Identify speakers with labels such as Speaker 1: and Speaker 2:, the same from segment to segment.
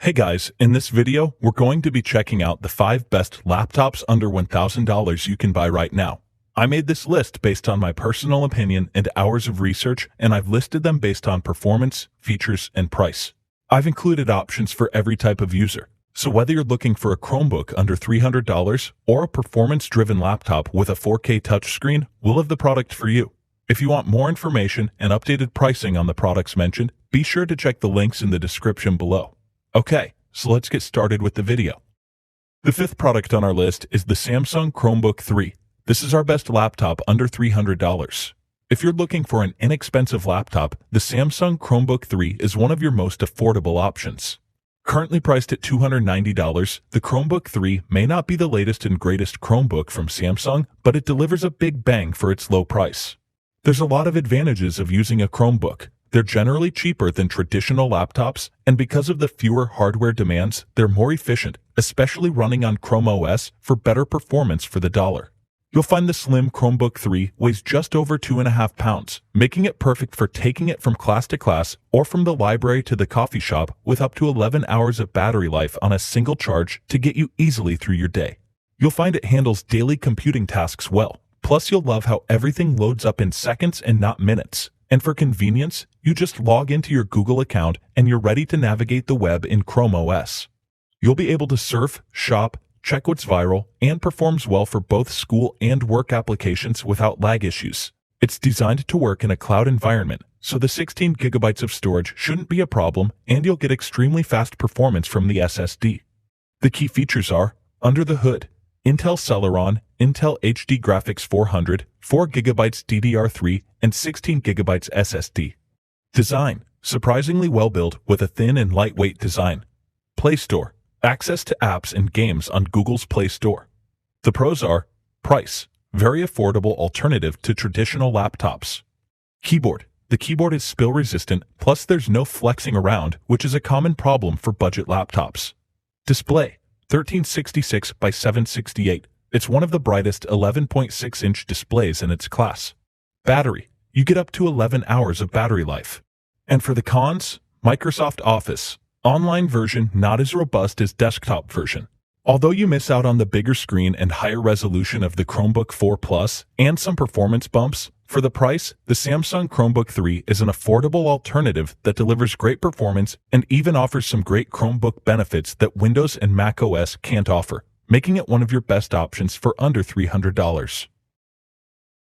Speaker 1: Hey guys, in this video, we're going to be checking out the 5 best laptops under $1,000 you can buy right now. I made this list based on my personal opinion and hours of research, and I've listed them based on performance, features, and price. I've included options for every type of user. So whether you're looking for a Chromebook under $300 or a performance-driven laptop with a 4K touchscreen, we'll have the product for you. If you want more information and updated pricing on the products mentioned, be sure to check the links in the description below. Okay, so let's get started with the video. The 5th product on our list is the Samsung Chromebook 3. This is our best laptop under $300. If you're looking for an inexpensive laptop, the Samsung Chromebook 3 is one of your most affordable options. Currently priced at $290, the Chromebook 3 may not be the latest and greatest Chromebook from Samsung, but it delivers a big bang for its low price. There's a lot of advantages of using a Chromebook. They're generally cheaper than traditional laptops, and because of the fewer hardware demands, they're more efficient, especially running on Chrome OS for better performance for the dollar. You'll find the slim Chromebook 3 weighs just over 2.5 pounds, making it perfect for taking it from class to class or from the library to the coffee shop with up to 11 hours of battery life on a single charge to get you easily through your day. You'll find it handles daily computing tasks well. Plus, you'll love how everything loads up in seconds and not minutes. And for convenience, you just log into your Google account and you're ready to navigate the web in Chrome OS. You'll be able to surf, shop, check what's viral, and performs well for both school and work applications without lag issues. It's designed to work in a cloud environment, so the 16 gigabytes of storage shouldn't be a problem, and you'll get extremely fast performance from the SSD. The key features are, under the hood, Intel Celeron, Intel HD Graphics 400, 4GB DDR3, and 16GB SSD. Design, surprisingly well built with a thin and lightweight design. Play Store, access to apps and games on Google's Play Store. The pros are, price, very affordable alternative to traditional laptops. Keyboard, the keyboard is spill resistant, plus there's no flexing around, which is a common problem for budget laptops. Display, 1366 by 768. It's one of the brightest 11.6-inch displays in its class. Battery, you get up to 11 hours of battery life. And for the cons, Microsoft Office, online version not as robust as desktop version. Although you miss out on the bigger screen and higher resolution of the Chromebook 4 Plus and some performance bumps, for the price, the Samsung Chromebook 3 is an affordable alternative that delivers great performance and even offers some great Chromebook benefits that Windows and Mac OS can't offer, making it one of your best options for under $300.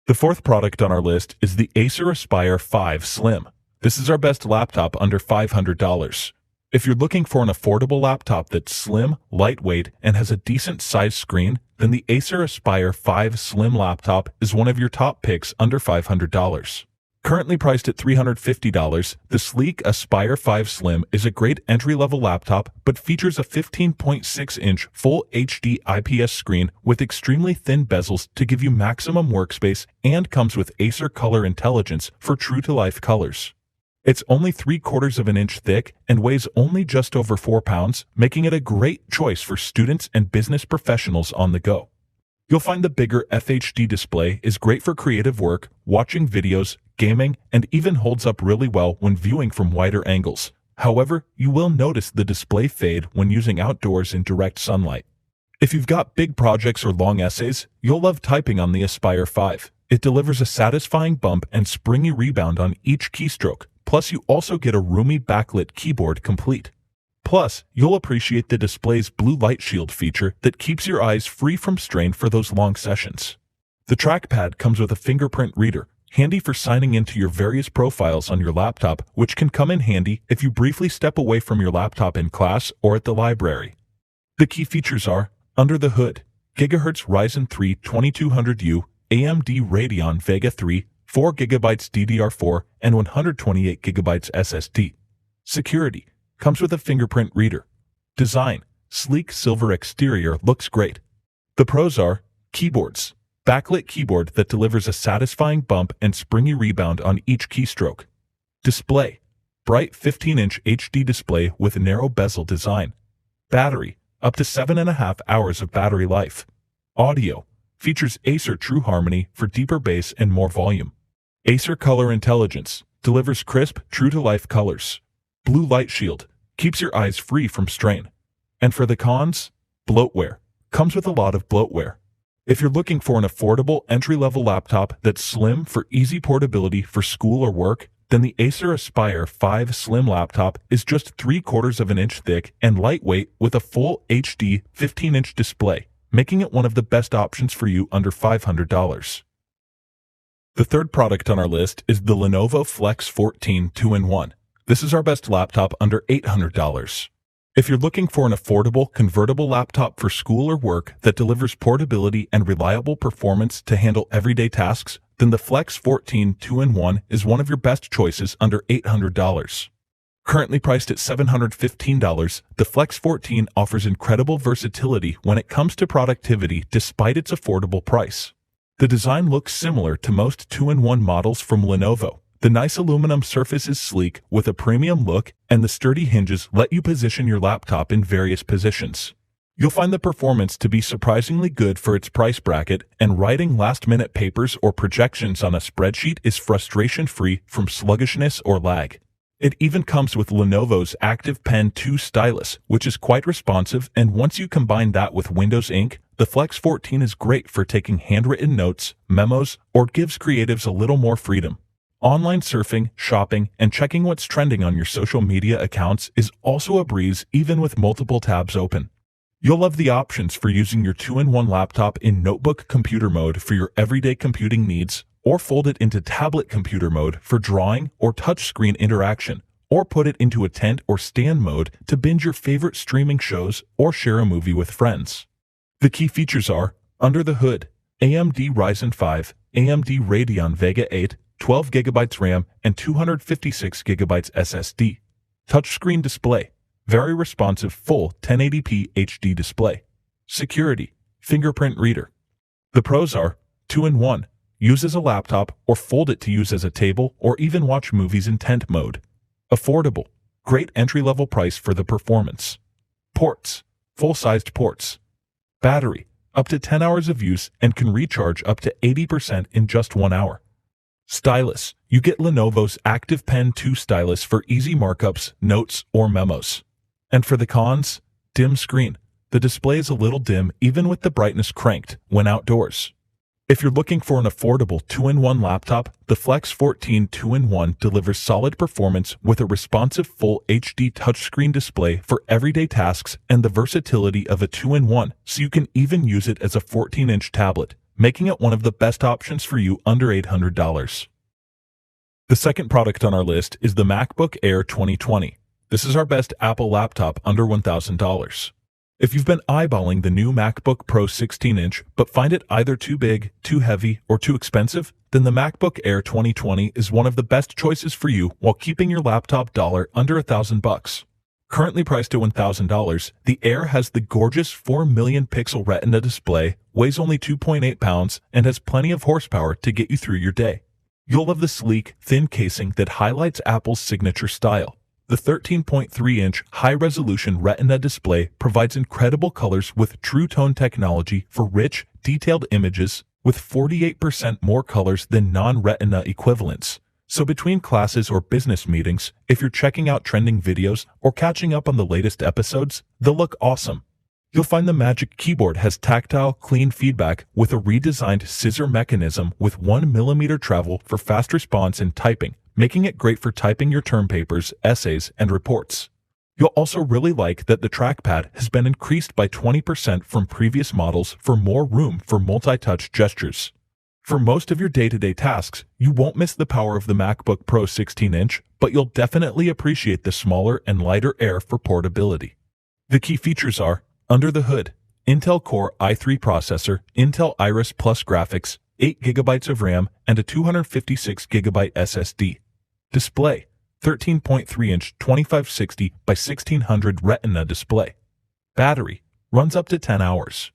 Speaker 1: The 4th product on our list is the Acer Aspire 5 Slim. This is our best laptop under $500. If you're looking for an affordable laptop that's slim, lightweight, and has a decent size screen, then the Acer Aspire 5 Slim laptop is one of your top picks under $500. Currently priced at $350, the sleek Aspire 5 Slim is a great entry-level laptop but features a 15.6-inch Full HD IPS screen with extremely thin bezels to give you maximum workspace and comes with Acer Color Intelligence for true-to-life colors. It's only 3/4 of an inch thick and weighs only just over 4 pounds, making it a great choice for students and business professionals on the go. You'll find the bigger FHD display is great for creative work, watching videos, gaming, and even holds up really well when viewing from wider angles. However, you will notice the display fade when using outdoors in direct sunlight. If you've got big projects or long essays, you'll love typing on the Aspire 5. It delivers a satisfying bump and springy rebound on each keystroke. Plus, you also get a roomy backlit keyboard complete. Plus, you'll appreciate the display's blue light shield feature that keeps your eyes free from strain for those long sessions. The trackpad comes with a fingerprint reader, handy for signing into your various profiles on your laptop, which can come in handy if you briefly step away from your laptop in class or at the library. The key features are, under the hood, GHz Ryzen 3 2200U, AMD Radeon Vega 3, 4GB DDR4, and 128GB SSD. Security, comes with a fingerprint reader. Design, sleek silver exterior looks great. The pros are, keyboards, backlit keyboard that delivers a satisfying bump and springy rebound on each keystroke. Display, bright 15-inch HD display with narrow bezel design. Battery, up to 7.5 hours of battery life. Audio, features Acer True Harmony for deeper bass and more volume. Acer Color Intelligence delivers crisp, true-to-life colors. Blue Light Shield keeps your eyes free from strain. And for the cons, bloatware. Comes with a lot of bloatware. If you're looking for an affordable entry-level laptop that's slim for easy portability for school or work, then the Acer Aspire 5 Slim laptop is just 3/4 of an inch thick and lightweight with a full HD 15-inch display, making it one of the best options for you under $500. The third product on our list is the Lenovo Flex 14 2-in-1. This is our best laptop under $800. If you're looking for an affordable, convertible laptop for school or work that delivers portability and reliable performance to handle everyday tasks, then the Flex 14 2-in-1 is one of your best choices under $800. Currently priced at $715, the Flex 14 offers incredible versatility when it comes to productivity despite its affordable price. The design looks similar to most 2-in-1 models from Lenovo. The nice aluminum surface is sleek with a premium look, and the sturdy hinges let you position your laptop in various positions. You'll find the performance to be surprisingly good for its price bracket, and writing last-minute papers or projections on a spreadsheet is frustration-free from sluggishness or lag. It even comes with Lenovo's Active Pen 2 stylus, which is quite responsive, and once you combine that with Windows Ink, the Flex 14 is great for taking handwritten notes, memos, or gives creatives a little more freedom. Online surfing, shopping, and checking what's trending on your social media accounts is also a breeze even with multiple tabs open. You'll love the options for using your 2-in-1 laptop in notebook computer mode for your everyday computing needs, or fold it into tablet computer mode for drawing or touchscreen interaction, or put it into a tent or stand mode to binge your favorite streaming shows or share a movie with friends. The key features are, under the hood, AMD Ryzen 5, AMD Radeon Vega 8, 12 GB RAM, and 256 GB SSD. Touchscreen display. Very responsive full 1080p HD display. Security. Fingerprint reader. The pros are 2-in-1. Use as a laptop or fold it to use as a table or even watch movies in tent mode. Affordable. Great entry-level price for the performance. Ports. Full-sized ports. Battery. Up to 10 hours of use and can recharge up to 80% in just 1 hour. Stylus. You get Lenovo's Active Pen 2 stylus for easy markups, notes, or memos. And for the cons, dim screen. The display is a little dim even with the brightness cranked when outdoors. If you're looking for an affordable 2-in-1 laptop, the Flex 14 2-in-1 delivers solid performance with a responsive full HD touchscreen display for everyday tasks and the versatility of a 2-in-1, so you can even use it as a 14-inch tablet, making it one of the best options for you under $800. The second product on our list is the MacBook Air 2020. This is our best Apple laptop under $1,000. If you've been eyeballing the new MacBook Pro 16-inch but find it either too big, too heavy, or too expensive, then the MacBook Air 2020 is one of the best choices for you while keeping your laptop dollar under $1,000. Currently priced at $1,000, the Air has the gorgeous 4 million pixel Retina display, weighs only 2.8 pounds, and has plenty of horsepower to get you through your day. You'll love the sleek, thin casing that highlights Apple's signature style. The 13.3-inch high-resolution Retina display provides incredible colors with True Tone technology for rich, detailed images with 48% more colors than non-Retina equivalents. So between classes or business meetings, if you're checking out trending videos or catching up on the latest episodes, they'll look awesome. You'll find the Magic Keyboard has tactile, clean feedback with a redesigned scissor mechanism with 1mm travel for fast response in typing, making it great for typing your term papers, essays, and reports. You'll also really like that the trackpad has been increased by 20% from previous models for more room for multi-touch gestures. For most of your day-to-day tasks, you won't miss the power of the MacBook Pro 16-inch, but you'll definitely appreciate the smaller and lighter Air for portability. The key features are, under the hood, Intel Core i3 processor, Intel Iris Plus graphics, 8 GB of RAM, and a 256 GB SSD. Display, 13.3-inch 2560 by 1600 Retina display. Battery, runs up to 10 hours.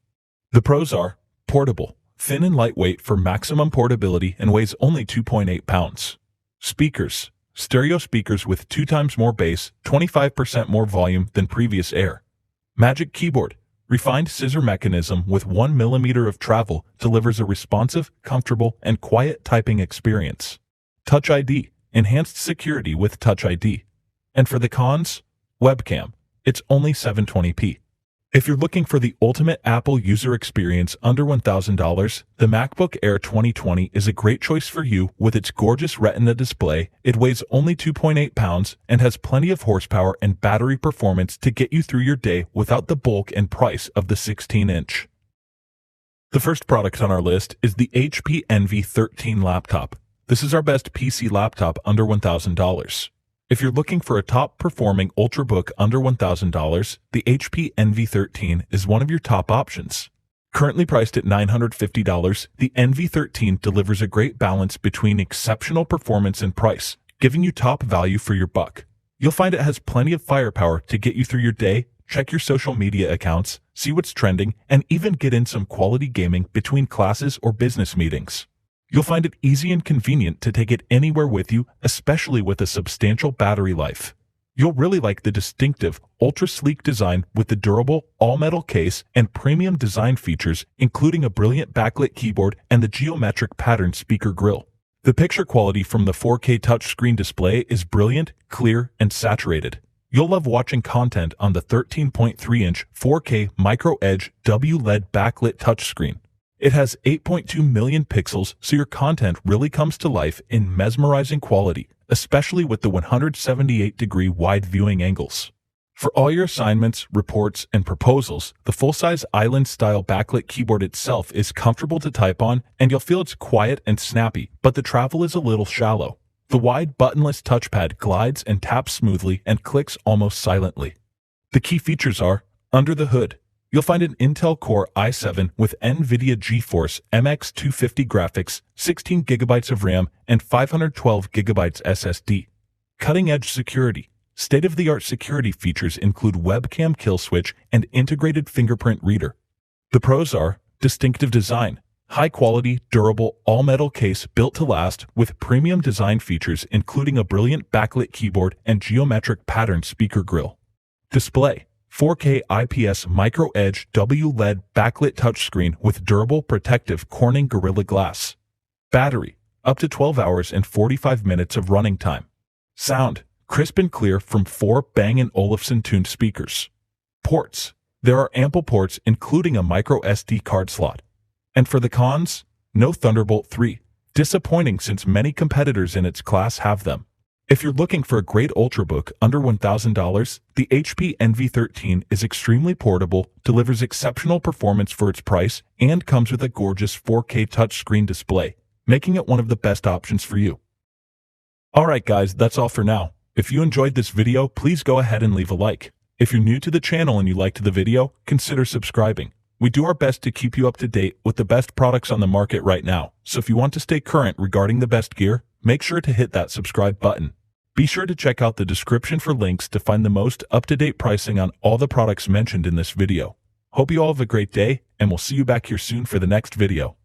Speaker 1: The pros are, portable, thin and lightweight for maximum portability and weighs only 2.8 pounds. Speakers, stereo speakers with 2 times more bass, 25% more volume than previous Air. Magic Keyboard, refined scissor mechanism with 1mm of travel delivers a responsive, comfortable, and quiet typing experience. Touch ID, enhanced security with Touch ID. And for the cons, Webcam. It's only $720p. If you're looking for the ultimate Apple user experience under $1,000, the MacBook Air 2020 is a great choice for you with its gorgeous Retina display. It weighs only 2.8 pounds and has plenty of horsepower and battery performance to get you through your day without the bulk and price of the 16-inch. The first product on our list is the HP Envy 13 laptop. This is our best PC laptop under $1,000. If you're looking for a top-performing Ultrabook under $1,000, the HP Envy 13 is one of your top options. Currently priced at $950, the Envy 13 delivers a great balance between exceptional performance and price, giving you top value for your buck. You'll find it has plenty of firepower to get you through your day, check your social media accounts, see what's trending, and even get in some quality gaming between classes or business meetings. You'll find it easy and convenient to take it anywhere with you, especially with a substantial battery life. You'll really like the distinctive, ultra-sleek design with the durable, all-metal case and premium design features, including a brilliant backlit keyboard and the geometric pattern speaker grille. The picture quality from the 4K touchscreen display is brilliant, clear, and saturated. You'll love watching content on the 13.3-inch 4K Micro Edge WLED backlit touchscreen. It has 8.2 million pixels, so your content really comes to life in mesmerizing quality, especially with the 178-degree wide viewing angles. For all your assignments, reports, and proposals, the full-size island-style backlit keyboard itself is comfortable to type on, and you'll feel it's quiet and snappy, but the travel is a little shallow. The wide buttonless touchpad glides and taps smoothly and clicks almost silently. The key features are, under the hood, you'll find an Intel Core i7 with NVIDIA GeForce MX 250 graphics, 16 GB of RAM, and 512 GB SSD. Cutting-edge security. State-of-the-art security features include webcam kill switch and integrated fingerprint reader. The pros are distinctive design, high-quality, durable, all-metal case built to last with premium design features including a brilliant backlit keyboard and geometric pattern speaker grille. Display. 4K IPS Micro Edge WLED backlit touchscreen with durable protective Corning Gorilla Glass. Battery, up to 12 hours and 45 minutes of running time. Sound, crisp and clear from 4 Bang & Olufsen tuned speakers. Ports, there are ample ports including a micro SD card slot. And for the cons, no Thunderbolt 3. Disappointing since many competitors in its class have them. If you're looking for a great Ultrabook under $1,000, the HP Envy 13 is extremely portable, delivers exceptional performance for its price, and comes with a gorgeous 4K touchscreen display, making it one of the best options for you. Alright guys, that's all for now. If you enjoyed this video, please go ahead and leave a like. If you're new to the channel and you liked the video, consider subscribing. We do our best to keep you up to date with the best products on the market right now, so if you want to stay current regarding the best gear, make sure to hit that subscribe button. Be sure to check out the description for links to find the most up-to-date pricing on all the products mentioned in this video. Hope you all have a great day, and we'll see you back here soon for the next video.